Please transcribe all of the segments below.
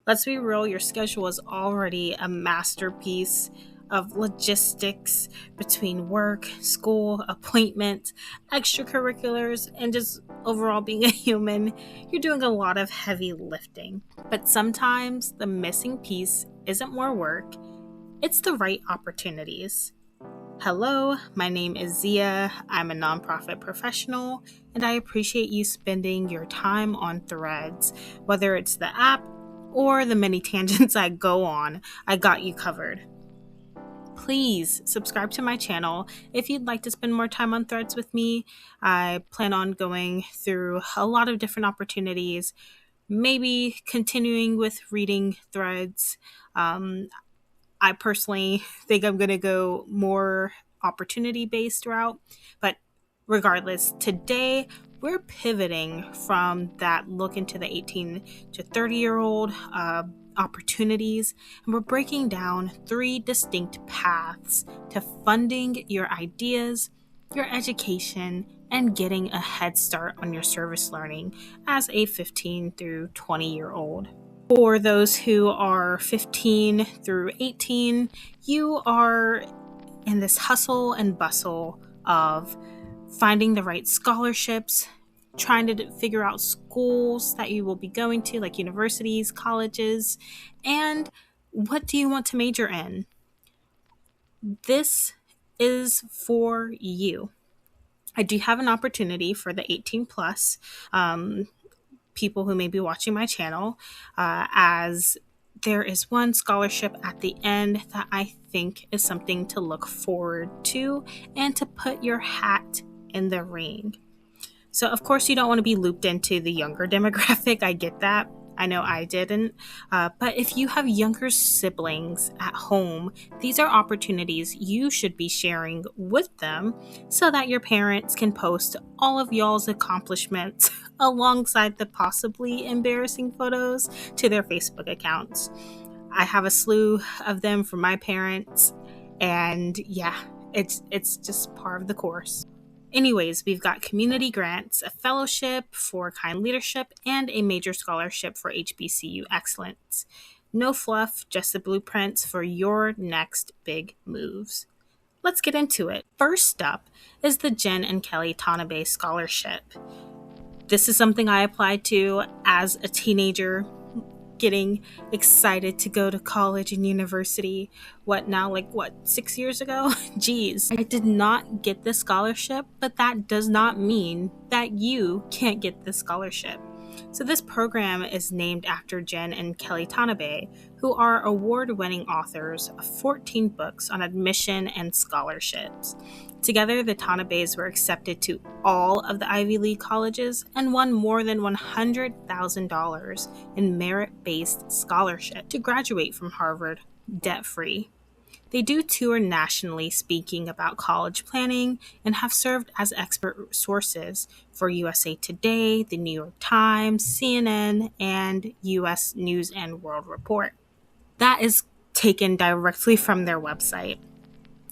Let's be real, your schedule is already a masterpiece of logistics between work, school, appointments, extracurriculars, and just overall being a human. You're doing a lot of heavy lifting. But sometimes the missing piece isn't more work, it's the right opportunities. Hello, my name is Zia. I'm a nonprofit professional, and I appreciate you spending your time on Threads. Whether it's the app or the many tangents I go on, I got you covered. Please subscribe to my channel if you'd like to spend more time on Threads with me. I plan on going through a lot of different opportunities, maybe continuing with reading Threads. I personally think I'm going to go more opportunity-based route. But regardless, today we're pivoting from that look into the 18 to 30-year-old opportunities, and we're breaking down 3 distinct paths to funding your ideas, your education, and getting a head start on your service learning as a 15 through 20-year-old. For those who are 15 through 18, you are in this hustle and bustle of finding the right scholarships, trying to figure out schools that you will be going to, like universities, colleges, and what do you want to major in? This is for you. I do have an opportunity for the 18 plus people who may be watching my channel, as there is one scholarship at the end that I think is something to look forward to and to put your hat in the ring. So of course you don't want to be looped into the younger demographic. I get that. I know I didn't. But if you have younger siblings at home, these are opportunities you should be sharing with them so that your parents can post all of y'all's accomplishments alongside the possibly embarrassing photos to their Facebook accounts. I have a slew of them from my parents, and yeah, it's just part of the course. Anyways, we've got community grants, a fellowship for kind leadership, and a major scholarship for HBCU excellence. No fluff, just the blueprints for your next big moves. Let's get into it. First up is the Jen and Kelly Tanabe Scholarship. This is something I applied to as a teenager, getting excited to go to college and university. 6 years ago? Geez, I did not get this scholarship, but that does not mean that you can't get this scholarship. So this program is named after Jen and Kelly Tanabe, who are award-winning authors of 14 books on admission and scholarships. Together, the Tanabes were accepted to all of the Ivy League colleges and won more than $100,000 in merit-based scholarship to graduate from Harvard debt-free. They do tour nationally speaking about college planning and have served as expert sources for USA Today, the New York Times, CNN, and US News and World Report. That is taken directly from their website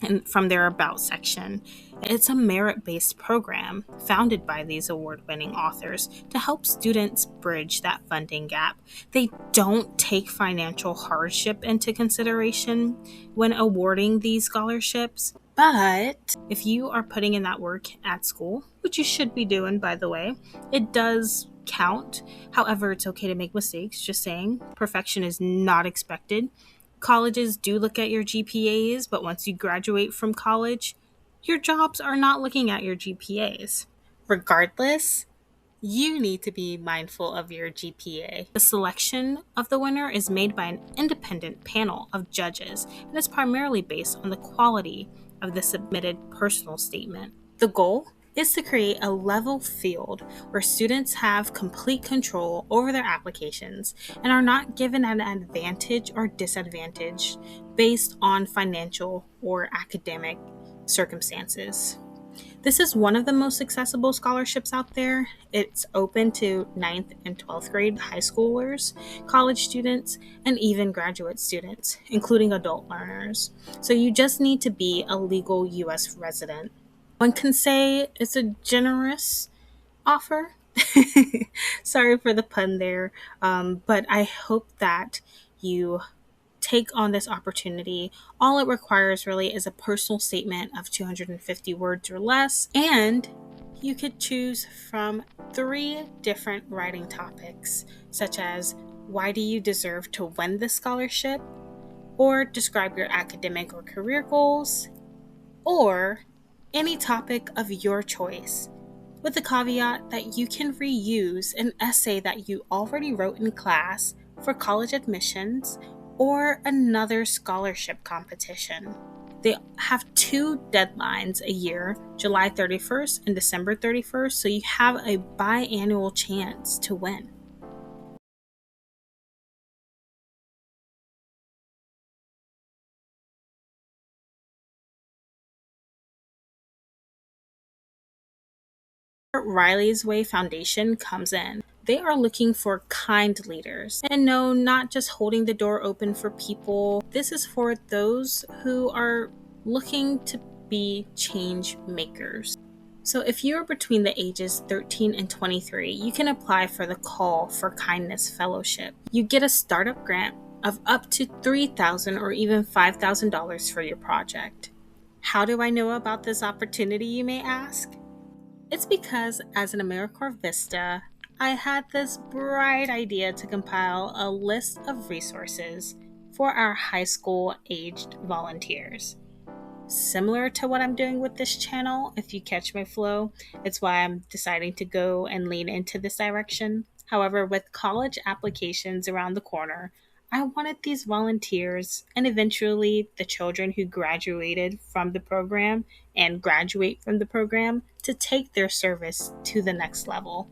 and from their About section. It's a merit-based program founded by these award-winning authors to help students bridge that funding gap. They don't take financial hardship into consideration when awarding these scholarships, but if you are putting in that work at school, which you should be doing, by the way, it does count. However, it's okay to make mistakes, just saying. Perfection is not expected. Colleges do look at your GPAs, but once you graduate from college, your jobs are not looking at your GPAs. Regardless, you need to be mindful of your GPA. The selection of the winner is made by an independent panel of judges, and is primarily based on the quality of the submitted personal statement. The goal is to create a level field where students have complete control over their applications and are not given an advantage or disadvantage based on financial or academic circumstances. This is one of the most accessible scholarships out there. It's open to 9th and 12th grade high schoolers, college students, and even graduate students, including adult learners. So you just need to be a legal U.S. resident. One can say it's a generous offer, Sorry for the pun there, but I hope that you take on this opportunity. All it requires really is a personal statement of 250 words or less, and you could choose from three different writing topics, such as why do you deserve to win this scholarship, or describe your academic or career goals, or any topic of your choice, with the caveat that you can reuse an essay that you already wrote in class for college admissions or another scholarship competition. They have two deadlines a year, July 31st and December 31st, so you have a biannual chance to win. Riley's Way Foundation comes in. They are looking for kind leaders. And no, not just holding the door open for people. This is for those who are looking to be change makers. So if you're between the ages 13 and 23, you can apply for the Call for Kindness Fellowship. You get a startup grant of up to $3,000 or even $5,000 for your project. How do I know about this opportunity, you may ask? It's because, as an AmeriCorps Vista, I had this bright idea to compile a list of resources for our high school aged volunteers. Similar to what I'm doing with this channel, if you catch my flow, it's why I'm deciding to go and lean into this direction. However, with college applications around the corner, I wanted these volunteers and eventually the children who graduated from the program and graduate from the program to take their service to the next level.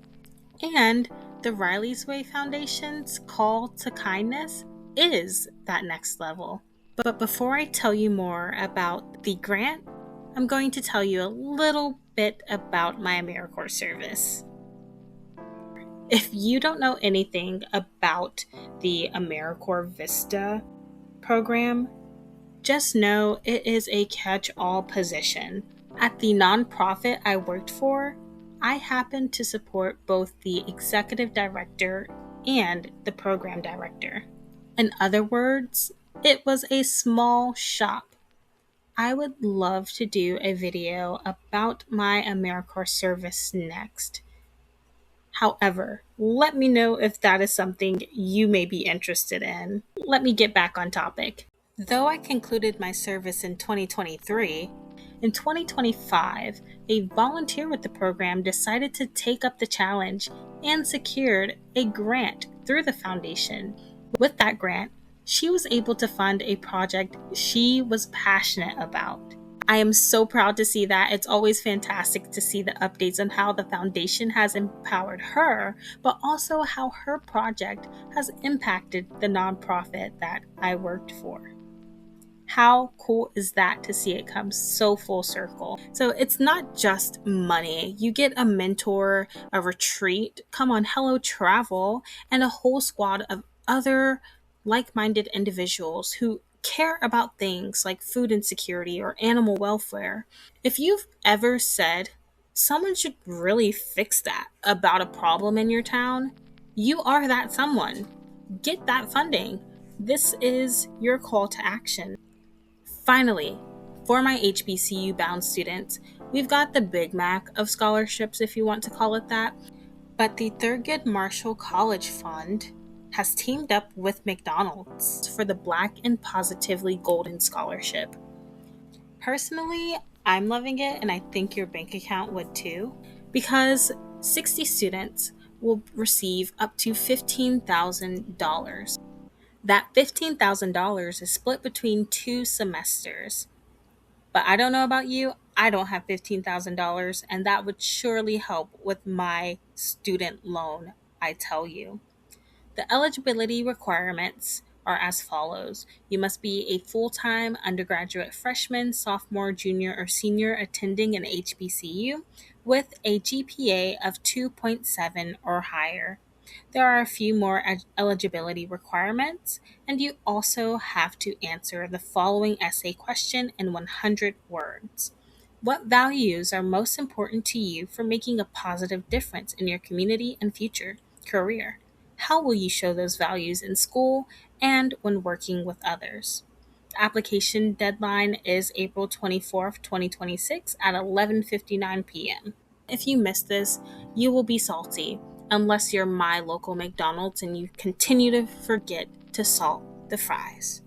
And the Riley's Way Foundation's call to kindness is that next level. But before I tell you more about the grant, I'm going to tell you a little bit about my AmeriCorps service. If you don't know anything about the AmeriCorps Vista program, just know it is a catch-all position. At the nonprofit I worked for, I happened to support both the executive director and the program director. In other words, it was a small shop. I would love to do a video about my AmeriCorps service next. However, let me know if that is something you may be interested in. Let me get back on topic. Though I concluded my service in 2023, in 2025, a volunteer with the program decided to take up the challenge and secured a grant through the foundation. With that grant, she was able to fund a project she was passionate about. I am so proud to see that. It's always fantastic to see the updates on how the foundation has empowered her, but also how her project has impacted the nonprofit that I worked for. How cool is that to see it come so full circle? So it's not just money. You get a mentor, a retreat, come on, hello travel, and a whole squad of other like-minded individuals who care about things like food insecurity or animal welfare. If you've ever said, someone should really fix that about a problem in your town, you are that someone. Get that funding. This is your call to action. Finally, for my HBCU bound students, we've got the Big Mac of scholarships, if you want to call it that, but the Thurgood Marshall College Fund has teamed up with McDonald's for the Black and Positively Golden Scholarship. Personally, I'm loving it, and I think your bank account would too, because 60 students will receive up to $15,000. That $15,000 is split between 2 semesters. But I don't know about you, I don't have $15,000, and that would surely help with my student loan, I tell you. The eligibility requirements are as follows. You must be a full-time undergraduate freshman, sophomore, junior, or senior attending an HBCU with a GPA of 2.7 or higher. There are a few more eligibility requirements, and you also have to answer the following essay question in 100 words. What values are most important to you for making a positive difference in your community and future career? How will you show those values in school and when working with others? The application deadline is April 24th, 2026 at 11:59 p.m. If you missed this, you will be salty unless you're my local McDonald's and you continue to forget to salt the fries.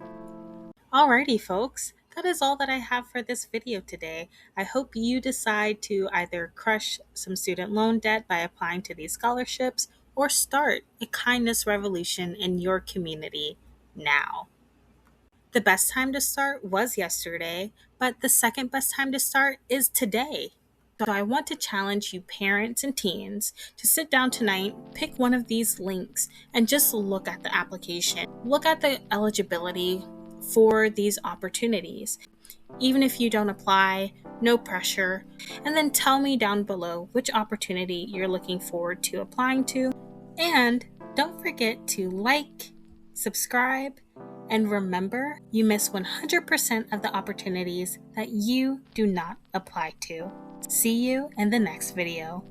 Alrighty, folks, that is all that I have for this video today. I hope you decide to either crush some student loan debt by applying to these scholarships or start a kindness revolution in your community now. The best time to start was yesterday, but the second best time to start is today. So I want to challenge you parents and teens to sit down tonight, pick one of these links, and just look at the application. Look at the eligibility for these opportunities. Even if you don't apply, no pressure. And then tell me down below which opportunity you're looking forward to applying to. And don't forget to like, subscribe, and remember, you miss 100% of the opportunities that you do not apply to. See you in the next video.